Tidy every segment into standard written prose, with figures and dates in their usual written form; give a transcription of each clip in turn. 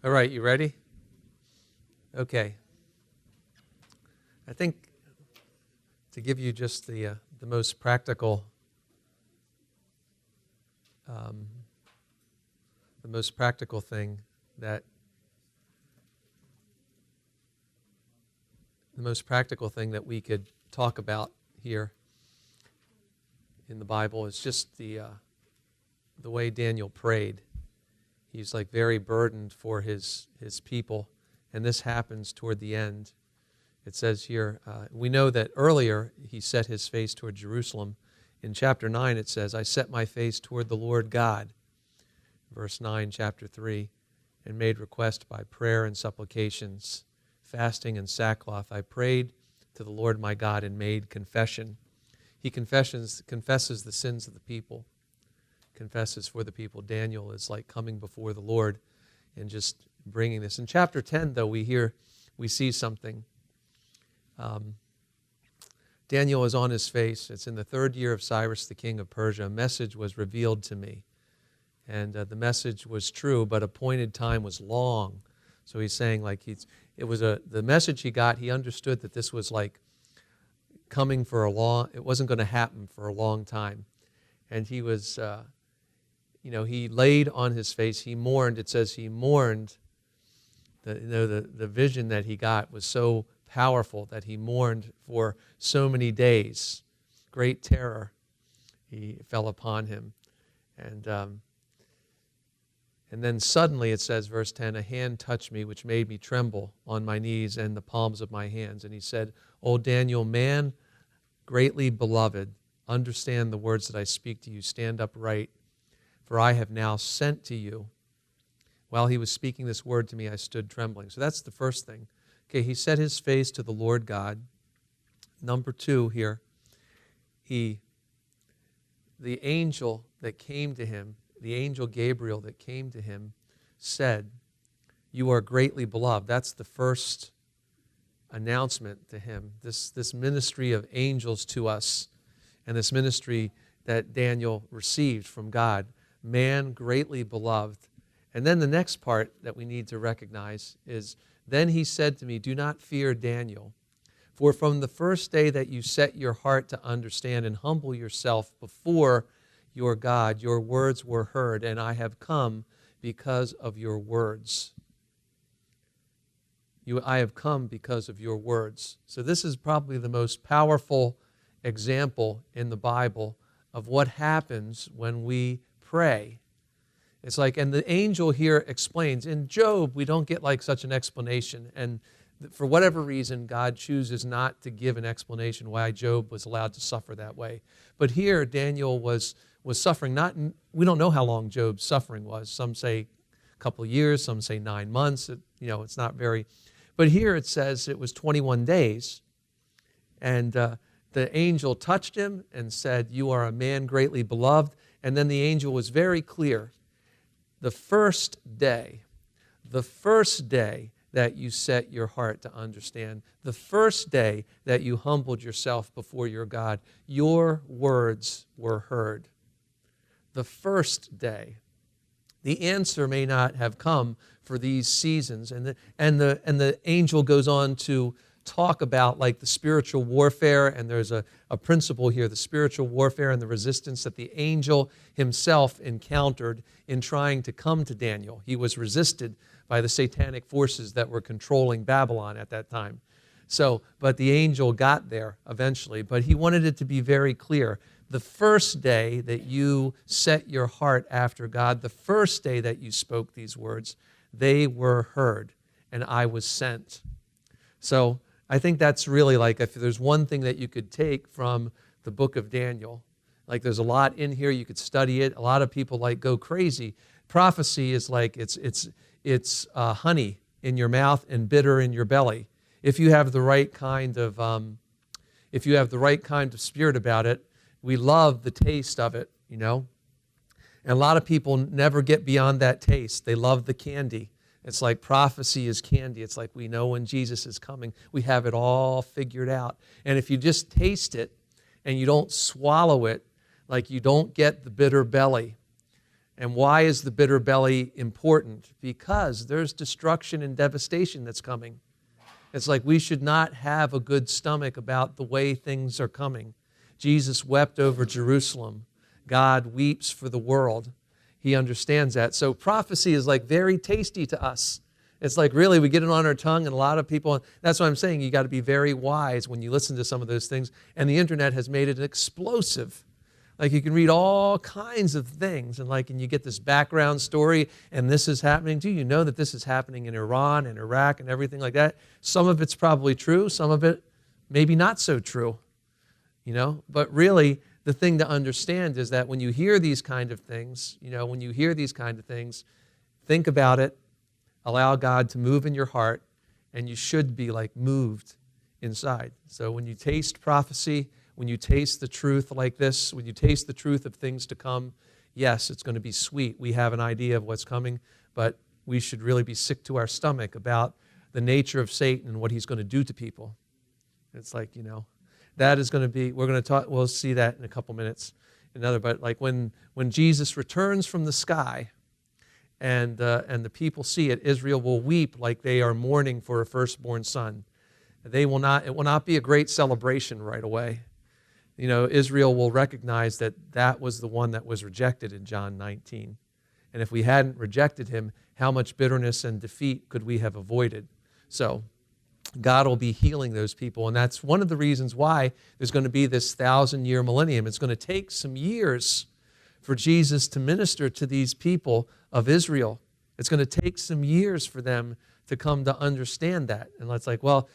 All right, you ready? Okay. I think to give you just the most practical, thing that we could talk about here in the Bible is just the way Daniel prayed. He's like very burdened for his people, and this happens toward the end. It says here, we know that earlier he set his face toward Jerusalem. In chapter 9 it says, I set my face toward the Lord God, verse 9, chapter 3, and made request by prayer and supplications, fasting and sackcloth. I prayed to the Lord my God and made confession. He confesses the sins of the people, confesses for the people. Daniel is like coming before the Lord and just bringing this. In chapter 10, though, we see something. Daniel is on his face. It's in the 3rd year of Cyrus, the king of Persia. A message was revealed to me. And the message was true, but appointed time was long. So he's saying like the message he got, he understood that this was like coming for it wasn't going to happen for a long time. And he was, he laid on his face, he mourned. It says he mourned. The vision that he got was so powerful that he mourned for so many days. Great terror he fell upon him. And then suddenly it says, verse 10, a hand touched me, which made me tremble on my knees and the palms of my hands. And he said, O Daniel, man greatly beloved, understand the words that I speak to you. Stand upright, for I have now sent to you. While he was speaking this word to me, I stood trembling. So that's the first thing. Okay, he set his face to the Lord God. Number 2 here, the angel that came to him, the angel Gabriel that came to him, said, you are greatly beloved. That's the first announcement to him. This ministry of angels to us, and this ministry that Daniel received from God. Man greatly beloved. And then the next part that we need to recognize is, then he said to me, do not fear, Daniel, for from the first day that you set your heart to understand and humble yourself before your God, your words were heard, and I have come because of your words. I have come because of your words. So this is probably the most powerful example in the Bible of what happens when we pray. It's like, and the angel here explains. In Job, we don't get like such an explanation. And for whatever reason, God chooses not to give an explanation why Job was allowed to suffer that way. But here, Daniel was suffering. We don't know how long Job's suffering was. Some say a couple of years, some say 9 months. It's not very. But here it says it was 21 days. And the angel touched him and said, you are a man greatly beloved. And then the angel was very clear. The first day that you set your heart to understand, the first day that you humbled yourself before your God, your words were heard. The first day. The answer may not have come for these seasons. And the angel goes on to talk about like the spiritual warfare, and there's a principle here, the spiritual warfare and the resistance that the angel himself encountered in trying to come to Daniel. He was resisted by the satanic forces that were controlling Babylon at that time. But the angel got there eventually, but he wanted it to be very clear. The first day that you set your heart after God, the first day that you spoke these words, they were heard, and I was sent. So I think that's really like, if there's one thing that you could take from the book of Daniel, like there's a lot in here, you could study it. A lot of people like go crazy. Prophecy is like it's honey in your mouth and bitter in your belly. If you have the right kind of spirit about it, we love the taste of it, And a lot of people never get beyond that taste. They love the candy. It's like prophecy is candy. It's like we know when Jesus is coming. We have it all figured out. And if you just taste it and you don't swallow it, like you don't get the bitter belly, And why is the bitter belly important? Because there's destruction and devastation that's coming. It's like we should not have a good stomach about the way things are coming. Jesus wept over Jerusalem. God weeps for the world. He understands that. So prophecy is like very tasty to us. It's like really we get it on our tongue, and a lot of people, that's why I'm saying you got to be very wise when you listen to some of those things. And the internet has made it explosive. Like you can read all kinds of things, and you get this background story, and this is happening. Do you know that this is happening in Iran and Iraq and everything like that? Some of it's probably true, some of it maybe not so true, But really, the thing to understand is that when you hear these kind of things, think about it, allow God to move in your heart, and you should be like moved inside. So when you taste prophecy, when you taste the truth like this, when you taste the truth of things to come, yes, it's going to be sweet. We have an idea of what's coming, but we should really be sick to our stomach about the nature of Satan and what he's going to do to people. It's like, that is going to be, we're going to talk, we'll see that in a couple minutes. But like when Jesus returns from the sky and the people see it, Israel will weep like they are mourning for a firstborn son. It will not be a great celebration right away. Israel will recognize that was the one that was rejected in John 19. And if we hadn't rejected him, how much bitterness and defeat could we have avoided? So God will be healing those people. And that's one of the reasons why there's going to be this 1,000-year millennium. It's going to take some years for Jesus to minister to these people of Israel. It's going to take some years for them to come to understand that. And it's like, well,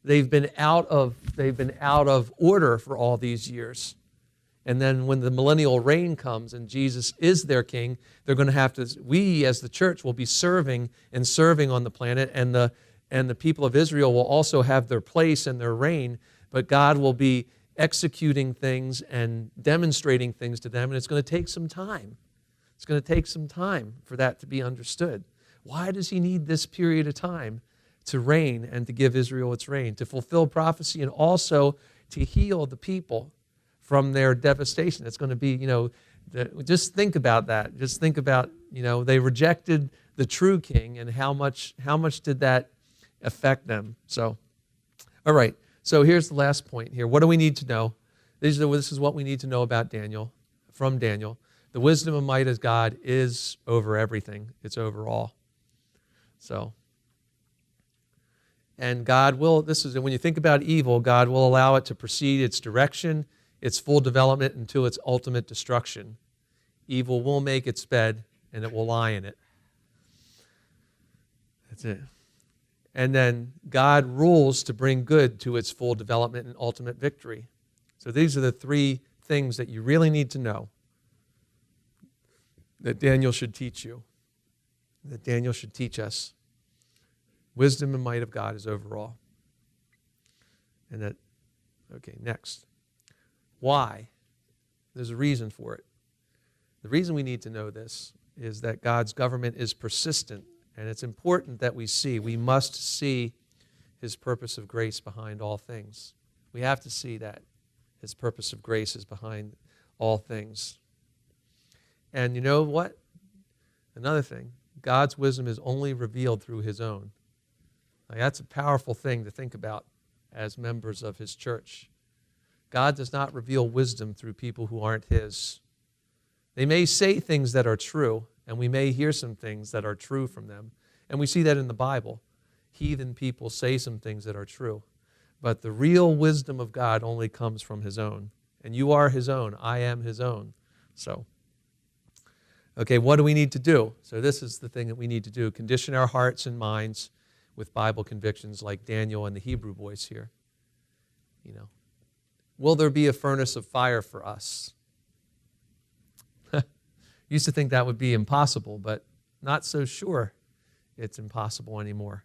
they've been out of order for all these years. And then when the millennial reign comes and Jesus is their king, they're going to have to, we as the church will be serving on the planet, and the people of Israel will also have their place and their reign, but God will be executing things and demonstrating things to them, and it's going to take some time. It's going to take some time for that to be understood. Why does he need this period of time to reign and to give Israel its reign? To fulfill prophecy and also to heal the people from their devastation. It's going to be, just think about that. Just think about, they rejected the true king, and how much did that affect them? So, all right. So here's the last point here. What do we need to know? This is what we need to know about Daniel, from Daniel. The wisdom and might of God is over everything. It's over all. So, and God will, when you think about evil, God will allow it to proceed its direction, its full development until its ultimate destruction. Evil will make its bed, and it will lie in it. That's it. And then God rules to bring good to its full development and ultimate victory. So these are the three things that you really need to know that Daniel should teach you, that Daniel should teach us. Wisdom and might of God is over all. Next. Why? There's a reason for it. The reason we need to know this is that God's government is persistent, and it's important that we must see his purpose of grace behind all things. We have to see that his purpose of grace is behind all things. And you know what? Another thing, God's wisdom is only revealed through his own. Like, that's a powerful thing to think about as members of his church. God does not reveal wisdom through people who aren't his. They may say things that are true, and we may hear some things that are true from them. And we see that in the Bible. Heathen people say some things that are true. But the real wisdom of God only comes from his own. And you are his own. I am his own. So, okay, what do we need to do? So this is the thing that we need to do. Condition our hearts and minds with Bible convictions like Daniel and the Hebrew boys here. Will there be a furnace of fire for us? Used to think that would be impossible, but not so sure it's impossible anymore.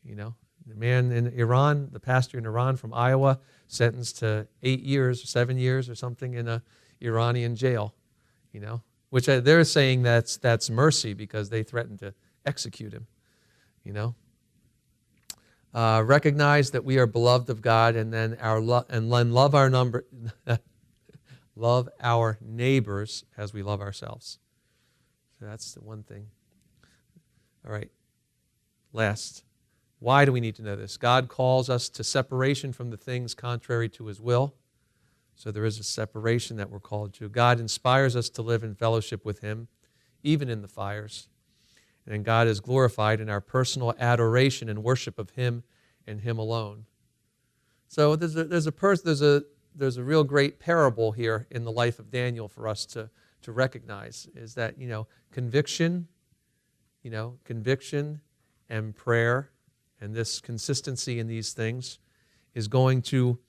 The man in Iran, the pastor in Iran from Iowa, sentenced to 8 years or 7 years or something in a Iranian jail, which they're saying that's mercy because they threatened to execute him, Recognize that we are beloved of God, and then love our neighbors as we love ourselves. So that's the one thing. All right. Last. Why do we need to know this? God calls us to separation from the things contrary to his will. So there is a separation that we're called to. God inspires us to live in fellowship with him, even in the fires. And God is glorified in our personal adoration and worship of him and him alone. So there's a real great parable here in the life of Daniel for us to recognize, is that, conviction and prayer and this consistency in these things is going to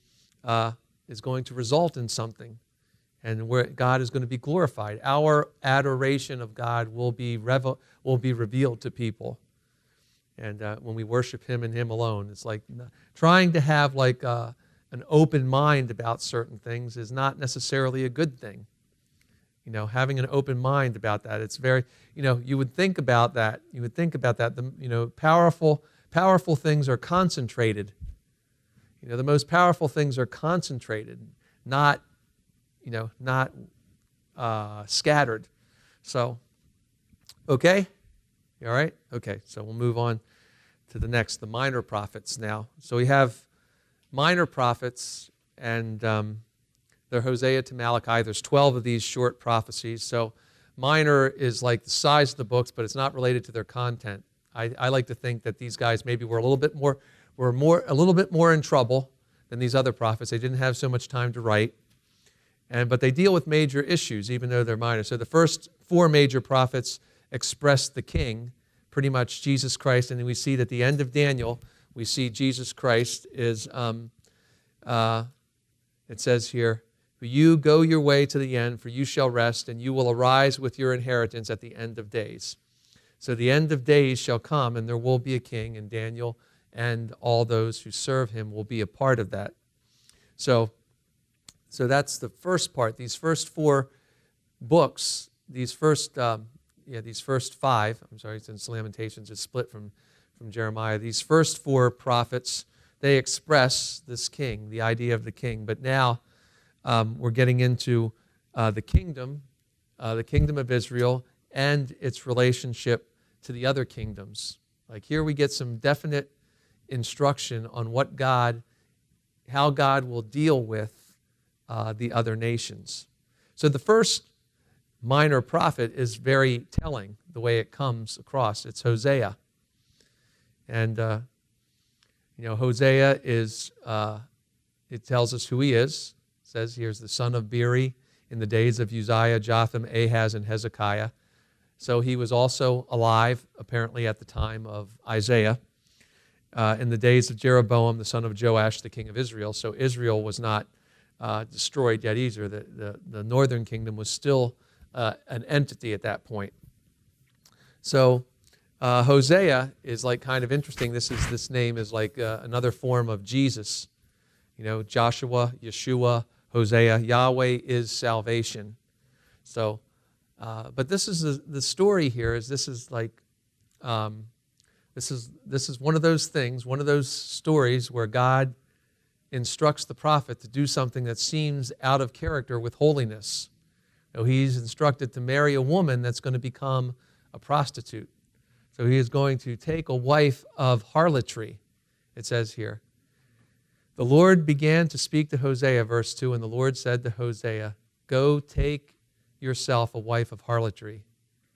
result in something, and where God is going to be glorified. Our adoration of God will be revealed to people, and when we worship him and him alone, it's like trying to have an open mind about certain things is not necessarily a good thing. Having an open mind about that, it's very, you would think about that. The powerful things are concentrated. The most powerful things are concentrated, not scattered. So, okay? You all right? Okay, so we'll move on to the minor prophets now. So we have minor prophets, and they're Hosea to Malachi. There's 12 of these short prophecies. So minor is like the size of the books, but it's not related to their content. I like to think that these guys maybe were a little bit more in trouble than these other prophets. They didn't have so much time to write, but they deal with major issues, even though they're minor. So the first 4 major prophets express the king, pretty much Jesus Christ, and then we see that at the end of Daniel, we see Jesus Christ is. It says here, "You go your way to the end, for you shall rest, and you will arise with your inheritance at the end of days." So the end of days shall come, and there will be a king, and Daniel and all those who serve him will be a part of that. So that's the first part. These first 4 books, these first 5, since Lamentations is split from Jeremiah, these first 4 prophets, they express this king, the idea of the king. But now we're getting into the kingdom of Israel, and its relationship to the other kingdoms. Like here we get some definite instruction on how God will deal with the other nations. So the first minor prophet is very telling the way it comes across. It's Hosea. And, Hosea is, it tells us who he is. It says here's the son of Beeri in the days of Uzziah, Jotham, Ahaz, and Hezekiah. So he was also alive, apparently, at the time of Isaiah, in the days of Jeroboam, the son of Joash, the king of Israel. So Israel was not destroyed yet either. The northern kingdom was still an entity at that point. So Hosea is like kind of interesting. This name is like another form of Jesus. Joshua, Yeshua, Hosea. Yahweh is salvation. So, but this is the story here. This is one of those things, one of those stories where God instructs the prophet to do something that seems out of character with holiness. He's instructed to marry a woman that's going to become a prostitute. So he is going to take a wife of harlotry, it says here. The Lord began to speak to Hosea, verse 2, and the Lord said to Hosea, "Go take yourself a wife of harlotry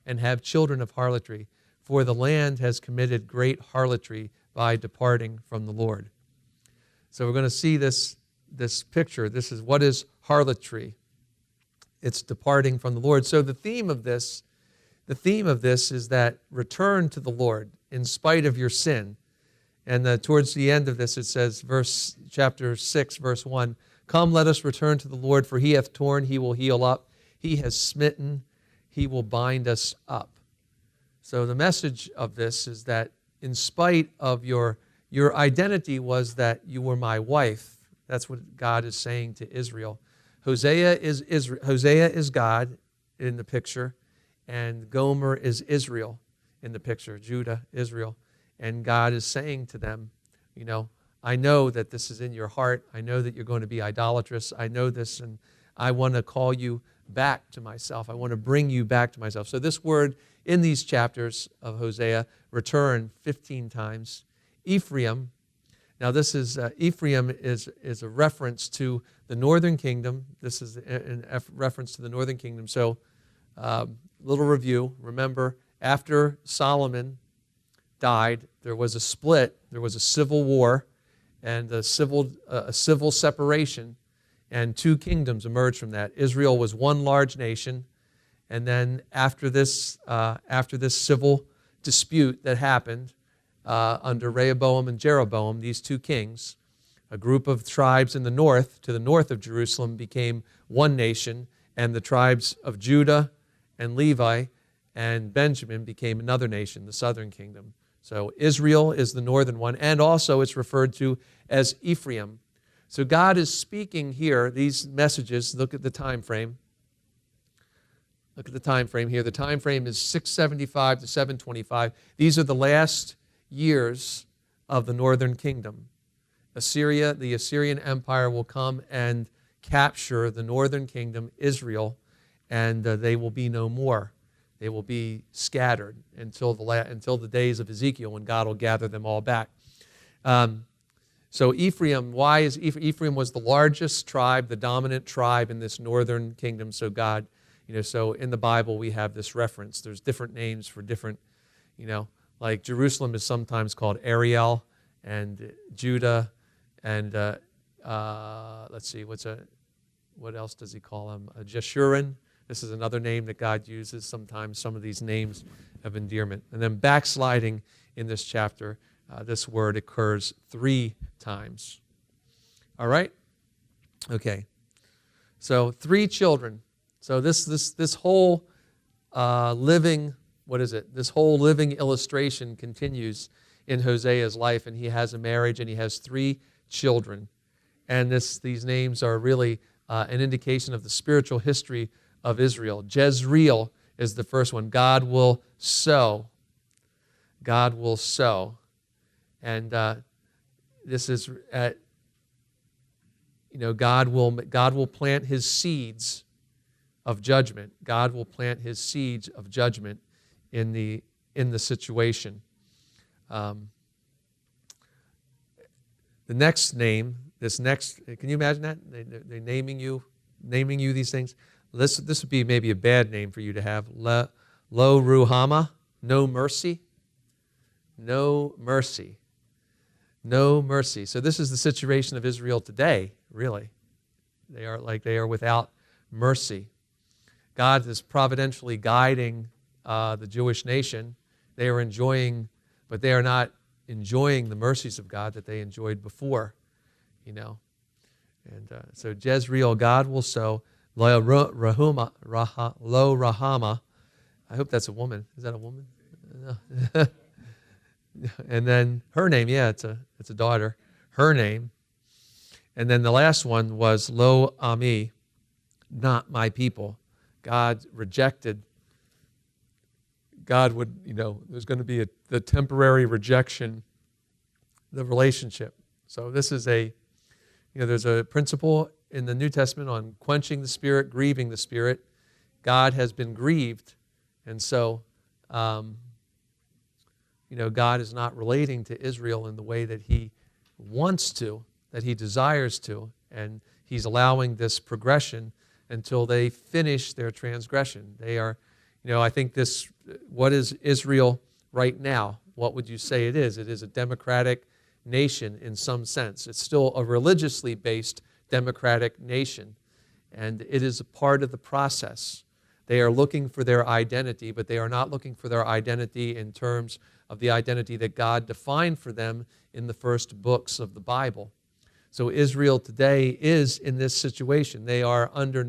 and have children of harlotry, for the land has committed great harlotry by departing from the Lord." So we're going to see this picture. This is what is harlotry. It's departing from the Lord. So the theme of this is that return to the Lord in spite of your sin. And towards the end of this, it says, chapter 6, verse 1, "Come, let us return to the Lord, for he hath torn, he will heal up. He has smitten, he will bind us up." So the message of this is that in spite of your identity was that you were my wife. That's what God is saying to Israel. Hosea is God in the picture, and Gomer is Israel in the picture, Judah, Israel. And God is saying to them, I know that this is in your heart. I know that you're going to be idolatrous. I know this, and I want to call you back to myself. I want to bring you back to myself. So this word in these chapters of Hosea return 15 times. Ephraim. Now this is, Ephraim is a reference to the northern kingdom. This is in reference to the northern kingdom. So little review. Remember, after Solomon died, there was a split. There was a civil war and a civil separation. And two kingdoms emerged from that. Israel was one large nation. And then after this civil dispute that happened under Rehoboam and Jeroboam, these two kings, a group of tribes in the north, to the north of Jerusalem, became one nation, and the tribes of Judah and Levi and Benjamin became another nation, the southern kingdom. So Israel is the northern one, and also it's referred to as Ephraim. So God is speaking here, these messages. Look at the time frame. Look at the time frame here. The time frame is 675 to 725. These are the last years of the northern kingdom. Assyria, the Assyrian Empire, will come and capture the northern kingdom, Israel, and they will be no more. They will be scattered until the days of Ezekiel, when God will gather them all back. So Ephraim, why is Ephraim was the largest tribe, the dominant tribe in this northern kingdom. So God, so in the Bible we have this reference. There's different names for different, like Jerusalem is sometimes called Ariel, and Judah, and let's see, what else does he call them? Jeshurun. This is another name that God uses. Sometimes some of these names have endearment. And then backsliding in this chapter, this word occurs 3 times. All right? Okay. So 3 children. So this whole living, this whole living illustration continues in Hosea's life, and he has a marriage and he has 3 children. And these names are really an indication of the spiritual history of Israel. Jezreel is the first one. God will sow. God will sow. And this is God will plant his seeds of judgment. God will plant his seeds of judgment in the situation. The next name, can you imagine that? They're naming you these things. This would be maybe a bad name for you to have. Lo Ruhama, no mercy. No mercy. No mercy. So this is the situation of Israel today, really. They are without mercy. God is providentially guiding the Jewish nation. They are enjoying, but they are not enjoying the mercies of God that they enjoyed before, And so Jezreel, God will sow. Lo Rahama. I hope that's a woman. Is that a woman? No. And then her name, it's a daughter. Her name. And then the last one was Lo Ami, not my people. God rejected. God would, there's going to be the temporary rejection, the relationship. So this is there's a principle in the New Testament on quenching the Spirit, grieving the Spirit. God has been grieved, and so, God is not relating to Israel in the way that he wants to, that he desires to, and he's allowing this progression until they finish their transgression. They are, I think what is Israel right now? What would you say it is? It is a democratic nation in some sense. It's still a religiously based democratic nation, and it is a part of the process. They are looking for their identity, but they are not looking for their identity in terms of the identity that God defined for them in the first books of the Bible. So Israel today is in this situation. They are under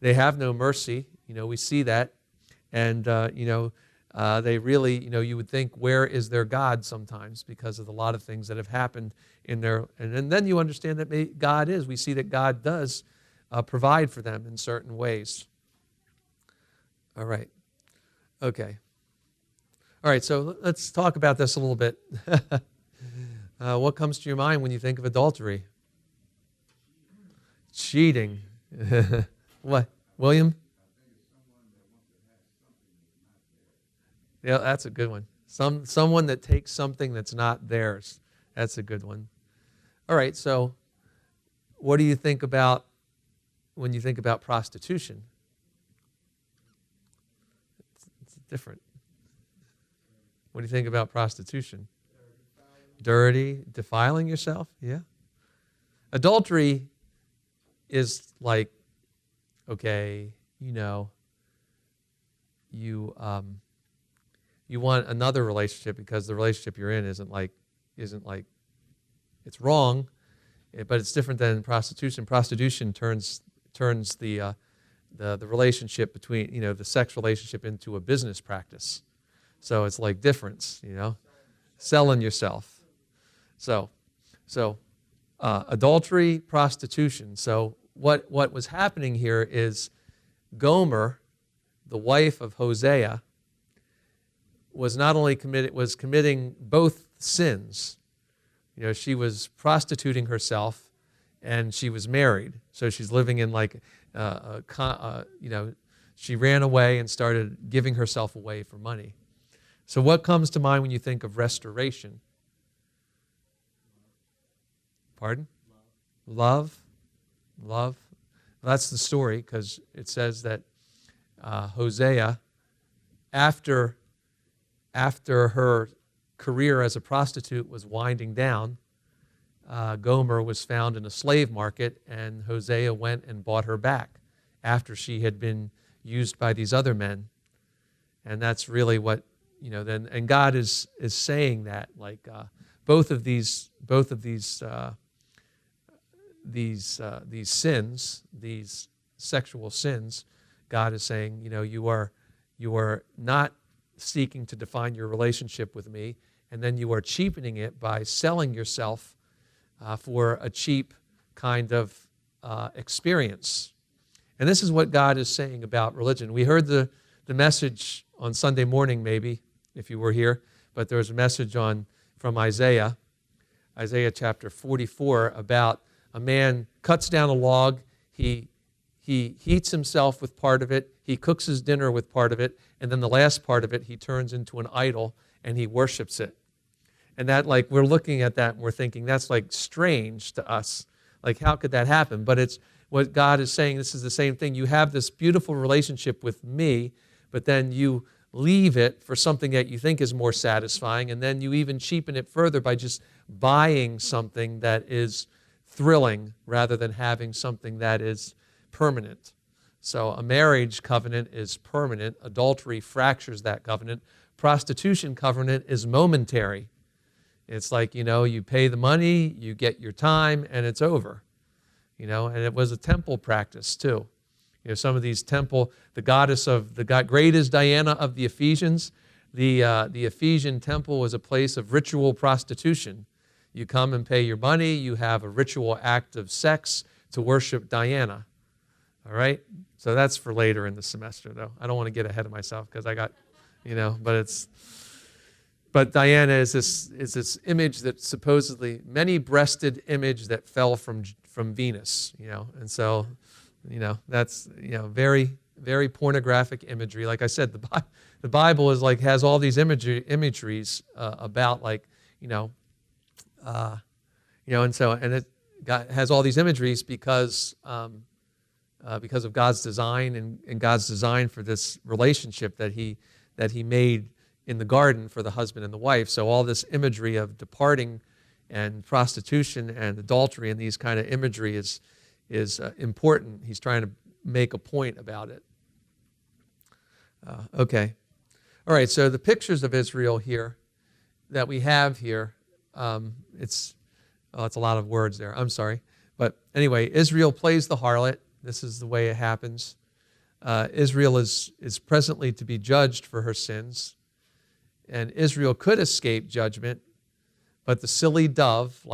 they have no mercy. We see that, and they really, you would think, where is their God sometimes, because of a lot of things that have happened in their, and then you understand that God is. We see that God does provide for them in certain ways. All right. Okay. All right, so let's talk about this a little bit. What comes to your mind when you think of adultery? Cheating. What? William? Yeah, that's a good one. Someone that takes something that's not theirs. That's a good one. All right, so what do you think about when you think about prostitution? It's different. What do you think about prostitution? Dirty, defiling yourself? Yeah. Adultery is like, okay, you want another relationship because the relationship you're in isn't like it's wrong, but it's different than prostitution. Prostitution turns the relationship between the sex relationship into a business practice. So it's like difference, selling yourself. So adultery, prostitution. So what was happening here is Gomer, the wife of Hosea, was not only committing both sins. She was prostituting herself, and she was married. So she's living in she ran away and started giving herself away for money. So what comes to mind when you think of restoration? Pardon? Love. Love. That's the story, because it says that Hosea, after her career as a prostitute was winding down, Gomer was found in a slave market, and Hosea went and bought her back after she had been used by these other men. And that's really what, and God is saying that, both of these sins, these sexual sins, God is saying, you are not seeking to define your relationship with me, and then you are cheapening it by selling yourself for a cheap kind of experience. And this is what God is saying about religion. We heard the message on Sunday morning, maybe, if you were here, but there was a message from Isaiah chapter 44, about a man cuts down a log, he heats himself with part of it, he cooks his dinner with part of it, and then the last part of it he turns into an idol and he worships it. And that, we're looking at that and we're thinking, that's strange to us. How could that happen? But it's what God is saying. This is the same thing. You have this beautiful relationship with me, but then you leave it for something that you think is more satisfying, and then you even cheapen it further by just buying something that is thrilling rather than having something that is permanent. So a marriage covenant is permanent. Adultery fractures that covenant. Prostitution covenant is momentary. It's you pay the money, you get your time, and it's over. And it was a temple practice too. Some of these temple, great is Diana of the Ephesians. The Ephesian temple was a place of ritual prostitution. You come and pay your money, you have a ritual act of sex to worship Diana. All right? So that's for later in the semester, though. I don't want to get ahead of myself because I got, but Diana is this image that supposedly many-breasted image that fell from Venus, and so, that's, very, very pornographic imagery. Like I said, the Bible is has all these imageries about and it has all these imageries because of God's design and God's design for this relationship that He made in the garden for the husband and the wife. So all this imagery of departing and prostitution and adultery and these kind of imagery is important. He's trying to make a point about it. Okay. All right, so the pictures of Israel here that we have here, it's a lot of words there. I'm sorry. But anyway, Israel plays the harlot. This is the way it happens. Israel is presently to be judged for her sins. And Israel could escape judgment, but the silly dove,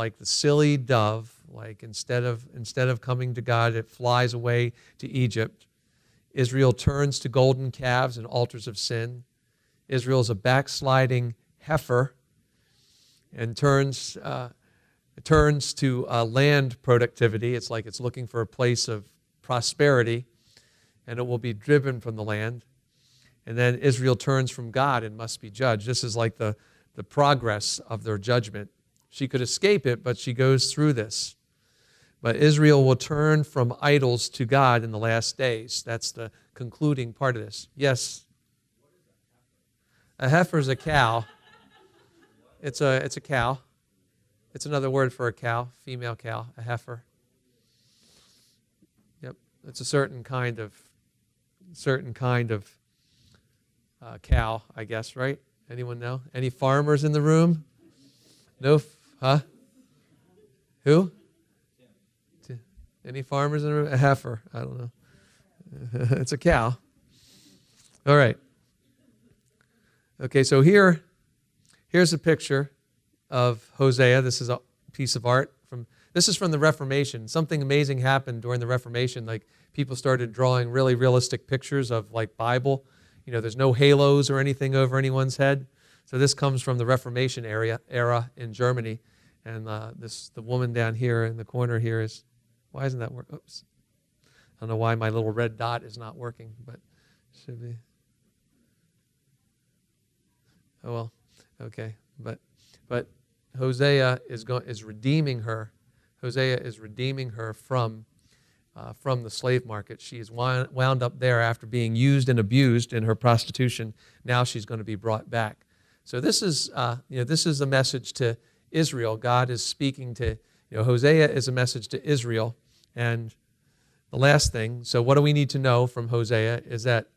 instead of coming to God, it flies away to Egypt. Israel turns to golden calves and altars of sin. Israel is a backsliding heifer and turns to land productivity. It's like it's looking for a place of prosperity. and it will be driven from the land. And then Israel turns from God and must be judged. This is like the progress of their judgment. She could escape it, but she goes through this. But Israel will turn from idols to God in the last days. That's the concluding part of this. Yes? A heifer is a cow. It's a cow. It's another word for a cow, female cow, a heifer. Yep, it's a certain kind of cow, I guess, right? Anyone know? Any farmers in the room? No, huh? Who? Any farmers in the room? A heifer. I don't know. It's a cow. All right. Okay, so here's a picture of Hosea. This is a piece of art this is from the Reformation. Something amazing happened during the Reformation. Like people started drawing really realistic pictures of like Bible. You know, there's no halos or anything over anyone's head. So this comes from the Reformation era in Germany. And the woman down here in the corner here is, why isn't that working? Oops. I don't know why my little red dot is not working, but it should be. Oh well, okay. But Hosea is redeeming her. Hosea is redeeming her from the slave market. She is wound up there after being used and abused in her prostitution. Now she's going to be brought back. So this is a message to Israel. God is speaking to, Hosea is a message to Israel. And the last thing, so what do we need to know from Hosea is that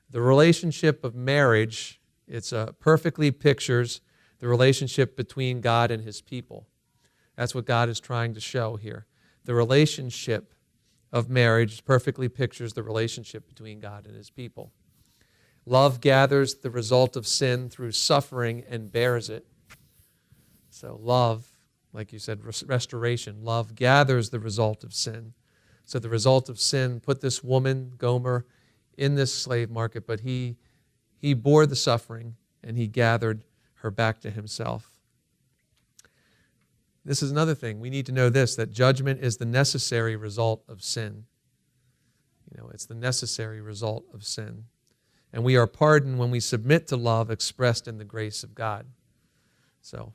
the relationship of marriage, it's perfectly pictures the relationship between God and his people. That's what God is trying to show here. The relationship of marriage perfectly pictures the relationship between God and his people. Love gathers the result of sin through suffering and bears it. So love, like you said, restoration. Love gathers the result of sin. So the result of sin put this woman, Gomer, in this slave market, but he bore the suffering and he gathered her back to himself. This is another thing. We need to know this, that judgment is the necessary result of sin. It's the necessary result of sin. And we are pardoned when we submit to love expressed in the grace of God. So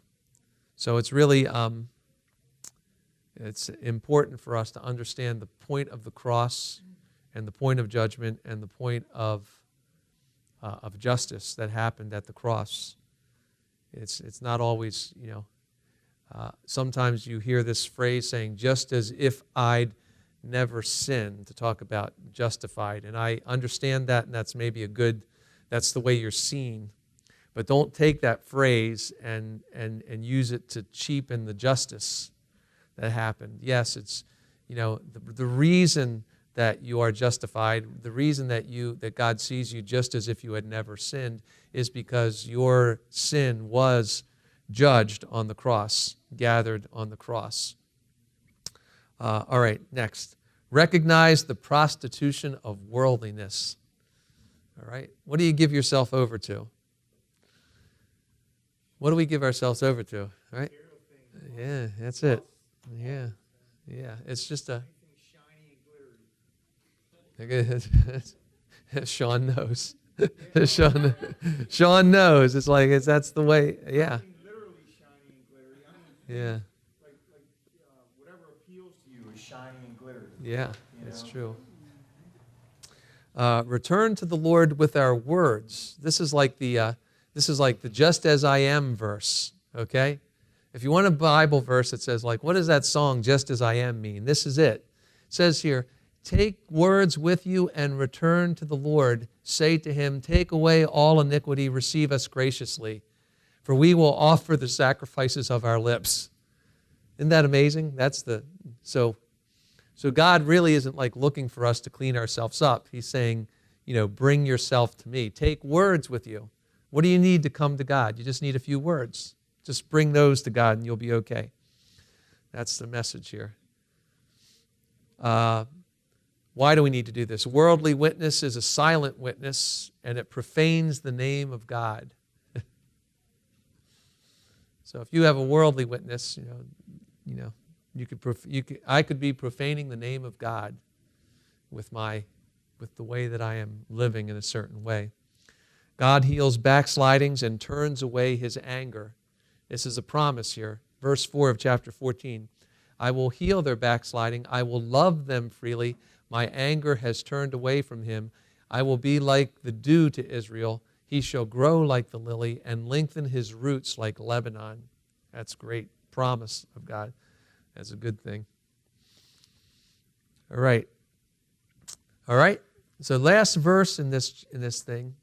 it's really it's important for us to understand the point of the cross and the point of judgment and the point of justice that happened at the cross. It's not always, sometimes you hear this phrase saying, just as if I'd never sinned, to talk about justified. And I understand that, and that's maybe that's the way you're seen. But don't take that phrase and use it to cheapen the justice that happened. Yes, it's, the reason that you are justified, the reason that God sees you just as if you had never sinned is because your sin was judged on the cross, gathered on the cross. All right, next. Recognize the prostitution of worldliness. All right, what do you give yourself over to? What do we give ourselves over to? All right? Yeah, that's it. Yeah, it's just a... Sean knows. Sean knows. It's like that's the way. Yeah. Literally shiny and glittery. Yeah. Like whatever appeals to you is shiny and glittery. Yeah, it's true. Return to the Lord with our words. This is like the just as I am verse. Okay. If you want a Bible verse that says like, what does that song "Just as I Am" mean? This is it. It says here, take words with you and return to the Lord. Say to him, take away all iniquity, receive us graciously, for we will offer the sacrifices of our lips. Isn't that amazing? So God really isn't like looking for us to clean ourselves up. He's saying, bring yourself to me. Take words with you. What do you need to come to God? You just need a few words. Just bring those to God and you'll be okay. That's the message here. Why do we need to do this? Worldly witness is a silent witness, and it profanes the name of God. So if you have a worldly witness, I could be profaning the name of God with my with the way that I am living in a certain way. God heals backslidings and turns away his anger. This is a promise here. Verse 4 of chapter 14. I will heal their backsliding. I will love them freely. My anger has turned away from him. I will be like the dew to Israel. He shall grow like the lily and lengthen his roots like Lebanon. That's great promise of God. That's a good thing. All right. So last verse in this thing,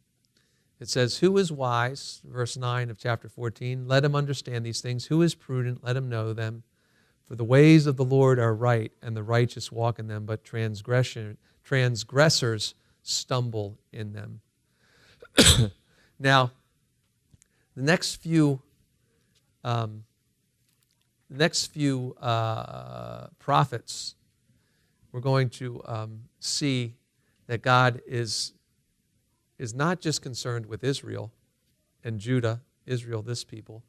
it says, who is wise? Verse 9 of chapter 14. Let him understand these things. Who is prudent? Let him know them. For the ways of the Lord are right, and the righteous walk in them, but transgressors stumble in them. Now, the next few prophets, we're going to see that God is not just concerned with Israel and Judah, Israel, this people,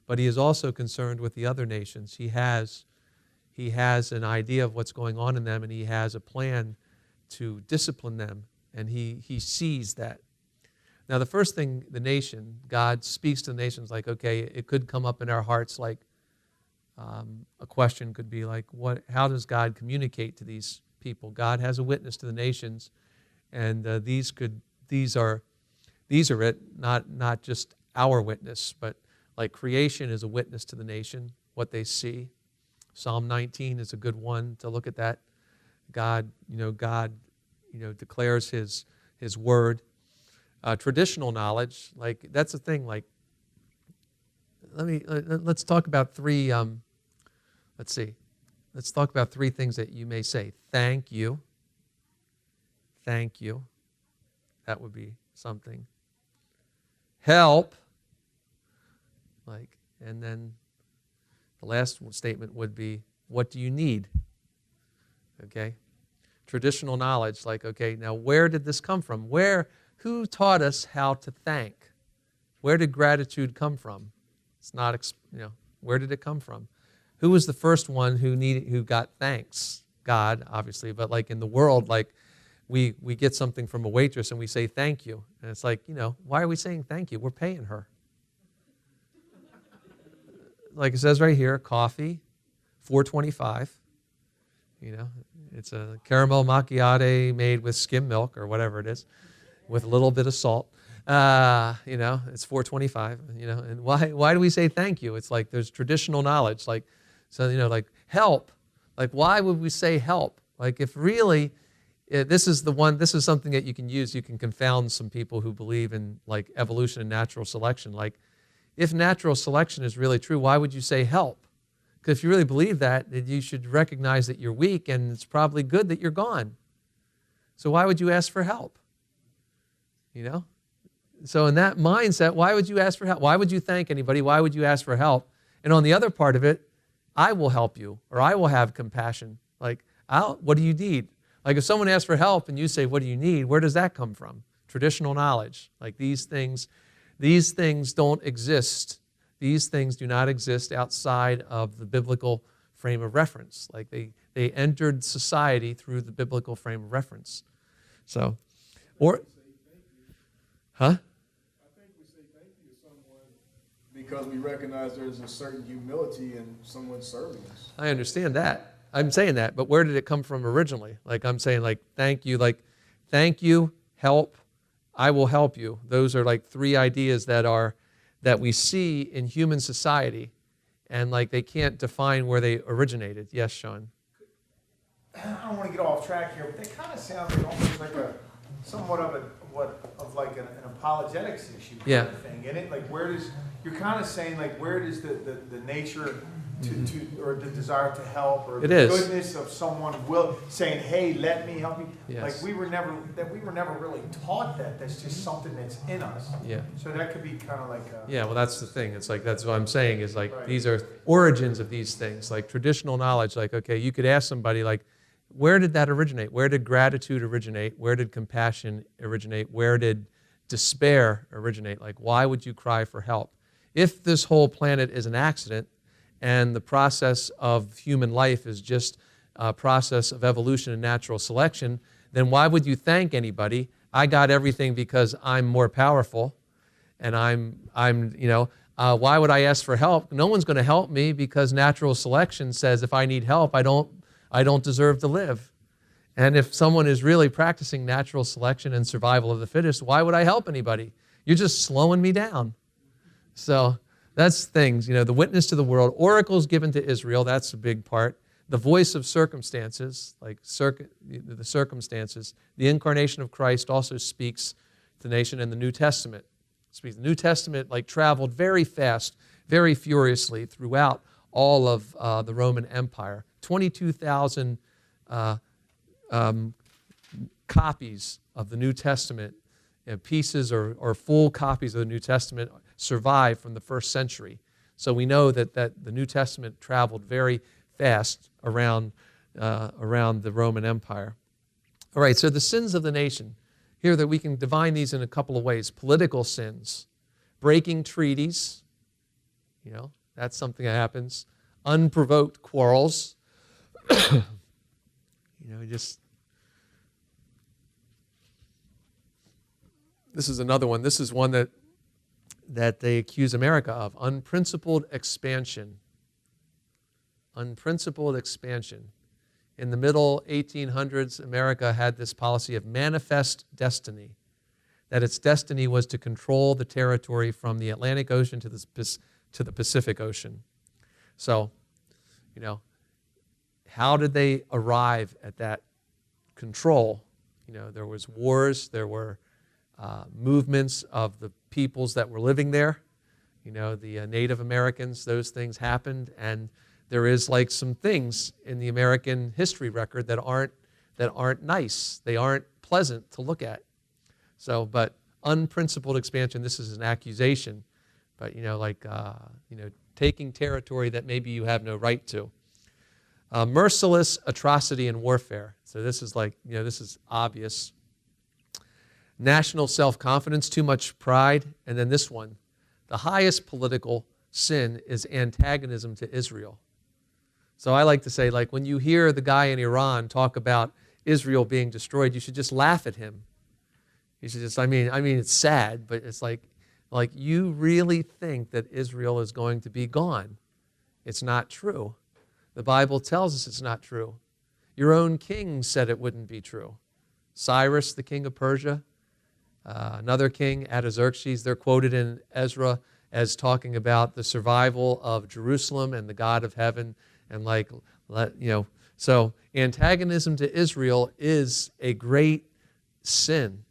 but he is also concerned with the other nations. He has an idea of what's going on in them, and he has a plan to discipline them, and he sees that. Now, the first thing, the nation, God speaks to the nations like, okay, it could come up in our hearts like a question could be like, how does God communicate to these people? God has a witness to the nations, and these are it, not just our witness, but like creation is a witness to the nation, what they see. Psalm 19 is a good one to look at that. God declares his word. Traditional knowledge, like that's the thing. Like, let's talk about three. Let's talk about three things that you may say. Thank you. Thank you. That would be something. Help. And then the last statement would be, what do you need? Okay. Traditional knowledge, like, okay, now where did this come from? Who taught us how to thank? Where did gratitude come from? It's not, where did it come from? Who was the first one who got thanks? God, obviously, but like in the world, like we get something from a waitress and we say thank you. And it's like, why are we saying thank you? We're paying her. Like it says right here, coffee, $4.25. It's a caramel macchiato made with skim milk or whatever it is, with a little bit of salt. It's $4.25. And why do we say thank you? It's like there's traditional knowledge. Like, so like help. Like, why would we say help? Like, if really, this is something that you can use. You can confound some people who believe in like evolution and natural selection. Like, if natural selection is really true, why would you say help? Because if you really believe that, you should recognize that you're weak, and it's probably good that you're gone. So why would you ask for help? So in that mindset, why would you ask for help? Why would you thank anybody? Why would you ask for help? And on the other part of it, I will help you, or I will have compassion. Like, what do you need? Like if someone asks for help and you say, what do you need? Where does that come from? Traditional knowledge. Like these things don't exist. These things do not exist outside of the biblical frame of reference. Like they entered society through the biblical frame of reference. So, or, huh? I think we say thank you to someone because we recognize there's a certain humility in someone serving us. I understand that. I'm saying that, but where did it come from originally? Like I'm saying, like thank you, help, I will help you. Those are like three ideas that we see in human society, and like they can't define where they originated. Yes, Sean. I don't want to get off track here, but they kind of sound like almost like somewhat of an apologetics issue kind of thing, isn't it? Like you're kind of saying like where does the nature to or the desire to help or goodness of someone saying, hey, let me help you. Yes. Like we were never really taught that. That's just something that's in us. Yeah. So that could be kind of like well, that's the thing. It's like that's what I'm saying is like right. These are origins of these things, like traditional knowledge. Like, okay, you could ask somebody like, where did that originate? Where did gratitude originate? Where did compassion originate? Where did despair originate? Like, why would you cry for help? If this whole planet is an accident and the process of human life is just a process of evolution and natural selection, then why would you thank anybody? I got everything because I'm more powerful, and why would I ask for help? No one's going to help me because natural selection says if I need help, I don't deserve to live. And if someone is really practicing natural selection and survival of the fittest, why would I help anybody? You're just slowing me down. So that's things, the witness to the world, oracles given to Israel, that's a big part. The voice of circumstances, like the circumstances. The incarnation of Christ also speaks to the nation in the New Testament. The New Testament traveled very fast, very furiously throughout all of the Roman Empire. 22,000 copies of the New Testament, pieces or full copies of the New Testament survive from the first century. So we know that the New Testament traveled very fast around the Roman Empire. All right, so the sins of the nation. Here that we can divine these in a couple of ways. Political sins, breaking treaties, that's something that happens. Unprovoked quarrels, this is another one. This is one that they accuse America of. Unprincipled expansion. Unprincipled expansion. In the middle 1800s, America had this policy of manifest destiny, that its destiny was to control the territory from the Atlantic Ocean to the Pacific Ocean. So, how did they arrive at that control? There was wars, there were movements of the peoples that were living there. The Native Americans, those things happened, and there is some things in the American history record that aren't nice. They aren't pleasant to look at. So, but unprincipled expansion, this is an accusation. But, taking territory that maybe you have no right to. Merciless atrocity and warfare. So this is this is obvious. National self-confidence, too much pride. And then this one, the highest political sin is antagonism to Israel. So I like to say, when you hear the guy in Iran talk about Israel being destroyed, you should just laugh at him. You should just, it's sad, but it's like you really think that Israel is going to be gone. It's not true. The Bible tells us it's not true. Your own king said it wouldn't be true. Cyrus, the king of Persia, another king, Artaxerxes, they're quoted in Ezra as talking about the survival of Jerusalem and the God of heaven. And so antagonism to Israel is a great sin.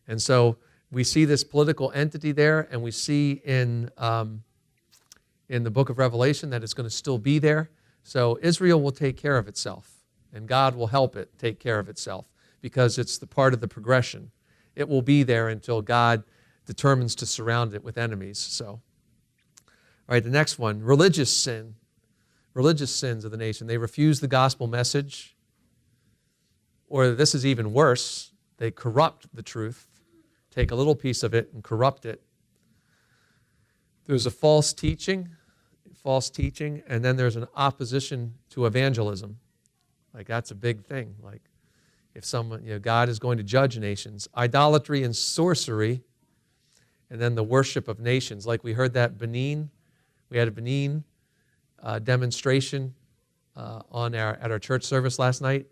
And so we see this political entity there, and we see in the book of Revelation that it's going to still be there. So Israel will take care of itself, and God will help it take care of itself because it's the part of the progression. It will be there until God determines to surround it with enemies. So, all right, the next one, religious sin. Religious sins of the nation. They refuse the gospel message, or this is even worse, they corrupt the truth, take a little piece of it and corrupt it. There's a false teaching, and then there's an opposition to evangelism. That's a big thing. If someone, God is going to judge nations. Idolatry and sorcery, and then the worship of nations. We heard that Benin, we had a Benin demonstration at our church service last night,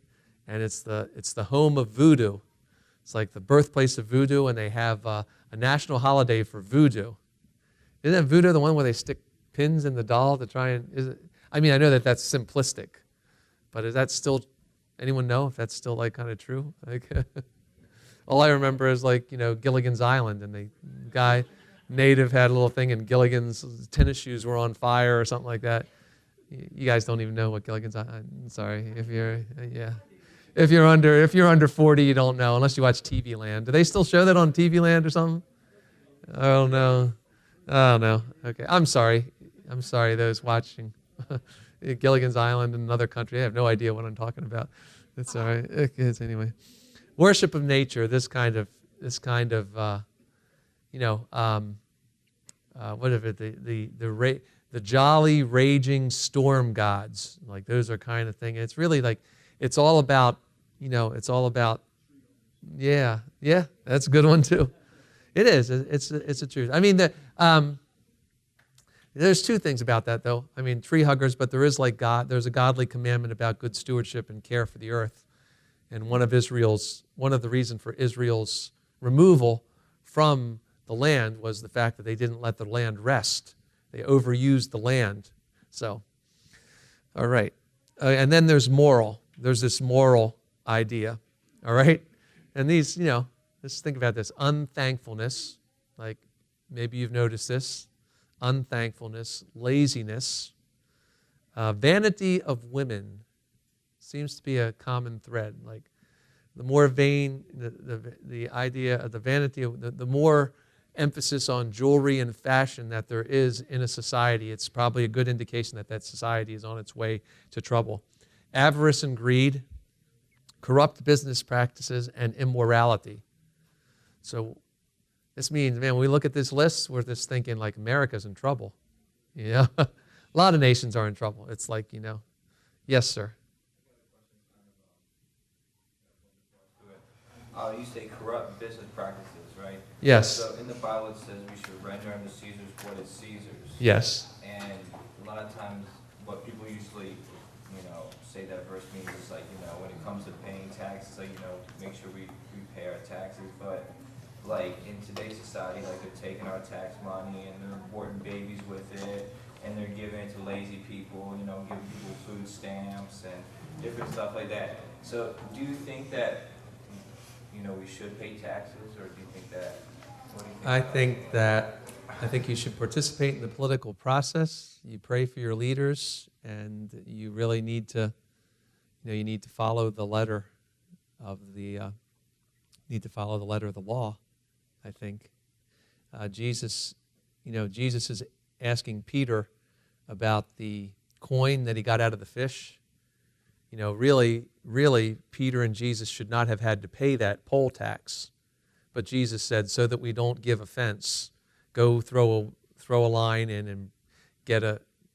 and it's the home of voodoo. It's like the birthplace of voodoo, and they have a national holiday for voodoo. Isn't that voodoo the one where they stick pins in the doll to try and? I know that's simplistic, but is that still? Anyone know if that's still kind of true? All I remember is Gilligan's Island, and the guy native had a little thing, and Gilligan's tennis shoes were on fire or something like that. You guys don't even know what Gilligan's Island. Sorry if you're under 40, you don't know unless you watch TV Land. Do they still show that on TV Land or something? I don't know. Okay, I'm sorry. Those watching Gilligan's Island in another country. I have no idea what I'm talking about. It's all right. It's anyway. Worship of nature. This kind of what is it? The jolly raging storm gods. Those are kind of thing. It's really it's all about it's all about, yeah, that's a good one too. It is. It's a truth. I mean, there's two things about that, though. I mean, tree huggers, but there's a godly commandment about good stewardship and care for the earth. And one of the reasons for Israel's removal from the land was the fact that they didn't let the land rest. They overused the land. So, all right. And then there's moral. There's this moral idea. All right. And these, let's think about this. Unthankfulness, like maybe you've noticed this. Unthankfulness, laziness, vanity of women seems to be a common thread. Like the more vain, the idea of the vanity, the more emphasis on jewelry and fashion that there is in a society, it's probably a good indication that that society is on its way to trouble. Avarice and greed, corrupt business practices, and immorality. So this means, man, when we look at this list, we're just thinking like America's in trouble. A lot of nations are in trouble. It's like, yes, sir. You say corrupt business practices, right? Yes. So in the Bible it says we should render unto Caesar's what is Caesar's. Yes. And a lot of times what people usually, say that verse means is like, when it comes to paying taxes, like, make sure we pay our taxes. But like in today's society, like they're taking our tax money and they're aborting babies with it and they're giving it to lazy people, giving people food stamps and different stuff like that. So do you think that we should pay taxes, or do you think that? What do you think? I think you should participate in the political process. You pray for your leaders, and you really need to, you need to follow the letter of the law. I think Jesus is asking Peter about the coin that he got out of the fish. Really, Peter and Jesus should not have had to pay that poll tax. But Jesus said, so that we don't give offense, go throw a line in and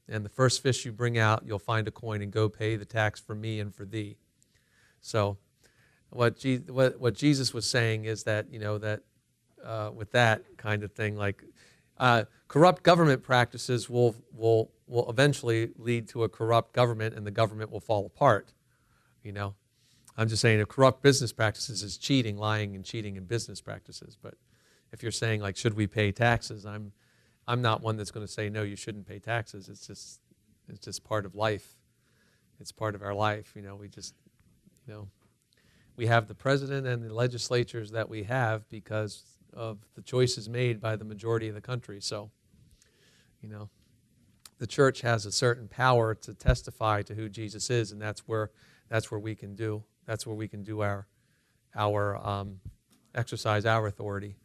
and the first fish you bring out, you'll find a coin, and go pay the tax for me and for thee. So what Jesus was saying is that, with that kind of thing, like corrupt government practices will eventually lead to a corrupt government, and the government will fall apart. I'm just saying, corrupt business practices is cheating, lying, and cheating in business practices. But if you're saying like, should we pay taxes? I'm not one that's going to say no, you shouldn't pay taxes. It's just part of life. It's part of our life. We have the president and the legislatures that we have because of the choices made by the majority of the country. So, the church has a certain power to testify to who Jesus is, and that's where we can do our exercise our authority.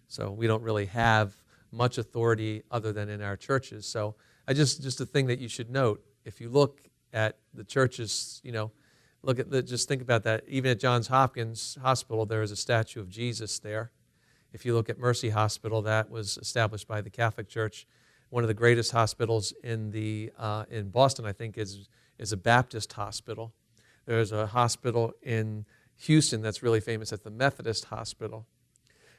So we don't really have much authority other than in our churches. So just a thing that you should note, if you look at the churches, just think about that. Even at Johns Hopkins Hospital, there is a statue of Jesus there. If you look at Mercy Hospital, that was established by the Catholic Church. One of the greatest hospitals in Boston, I think, is a Baptist hospital. There's a hospital in Houston that's really famous. That's the Methodist Hospital.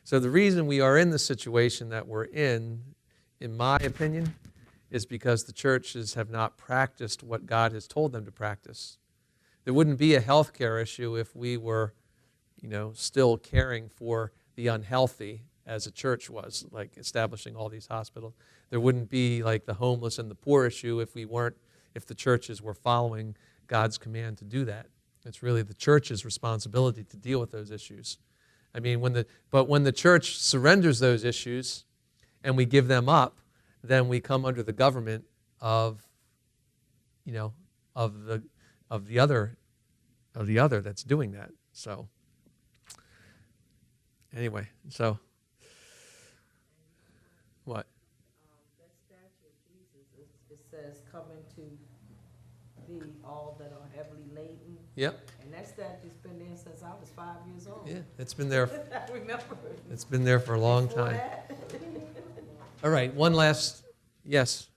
So the reason we are in the situation that we're in my opinion, is because the churches have not practiced what God has told them to practice. There wouldn't be a health care issue if we were, still caring for the unhealthy as a church was, like establishing all these hospitals. There wouldn't be like the homeless and the poor issue if the churches were following God's command to do that. It's really the church's responsibility to deal with those issues. I mean, when the church surrenders those issues and we give them up, then we come under the government of the other that's doing that. So anyway, so what? That statue of Jesus, it says, "Come into thee, all that are heavily laden." Yep. And that statue's been there since I was 5 years old. Yeah, it's been there. I remember. It's been there for a long Before time. that. All right, one last, yes.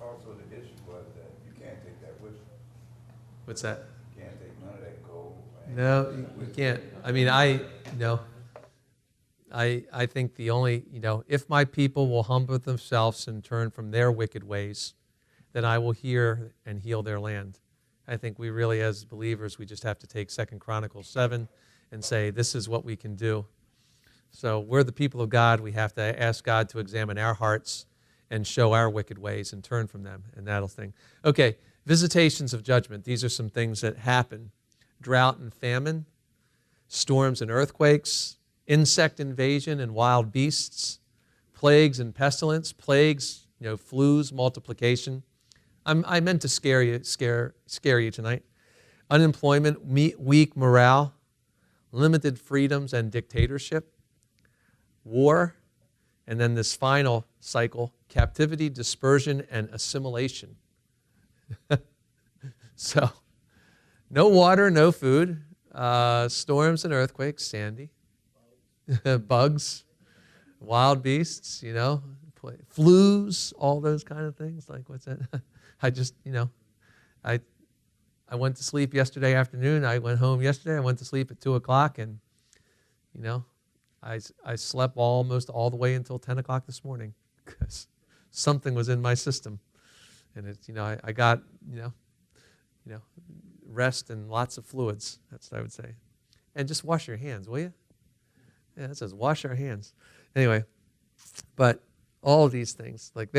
Also, the issue was that you can't take that with you. What's that? You can't take none of that gold No, you can't. I mean, no. I think the only, if my people will humble themselves and turn from their wicked ways, then I will hear and heal their land. I think we really, as believers, we just have to take 2 Chronicles 7 and say, this is what we can do. So we're the people of God. We have to ask God to examine our hearts and show our wicked ways and turn from them, and that'll thing. Okay, visitations of judgment. These are some things that happen. Drought and famine, storms and earthquakes, insect invasion and wild beasts, plagues and pestilence, plagues, flus, multiplication. I meant to scare you tonight. Unemployment, weak morale, limited freedoms and dictatorship, war, and then this final cycle, captivity, dispersion, and assimilation. So, no water, no food, storms and earthquakes, Sandy, bugs, wild beasts, flus, all those kind of things. Like, what's that? I just, I went to sleep yesterday afternoon. I went home yesterday. I went to sleep at 2 o'clock, and, I slept almost all the way until 10 o'clock this morning because something was in my system. And it's, I got, rest and lots of fluids. That's what I would say. And just wash your hands, will you? Yeah, it says wash our hands. Anyway, but all of these things, like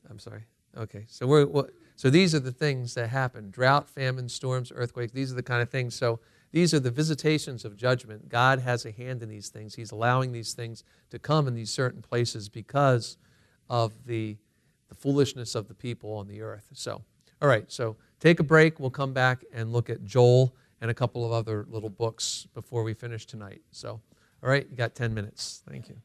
I'm sorry. Okay, so so these are the things that happen. Drought, famine, storms, earthquakes, these are the kind of things. So these are the visitations of judgment. God has a hand in these things. He's allowing these things to come in these certain places because of the foolishness of the people on the earth. So, all right, so take a break. We'll come back and look at Joel and a couple of other little books before we finish tonight. So, all right, you got 10 minutes. Thank you.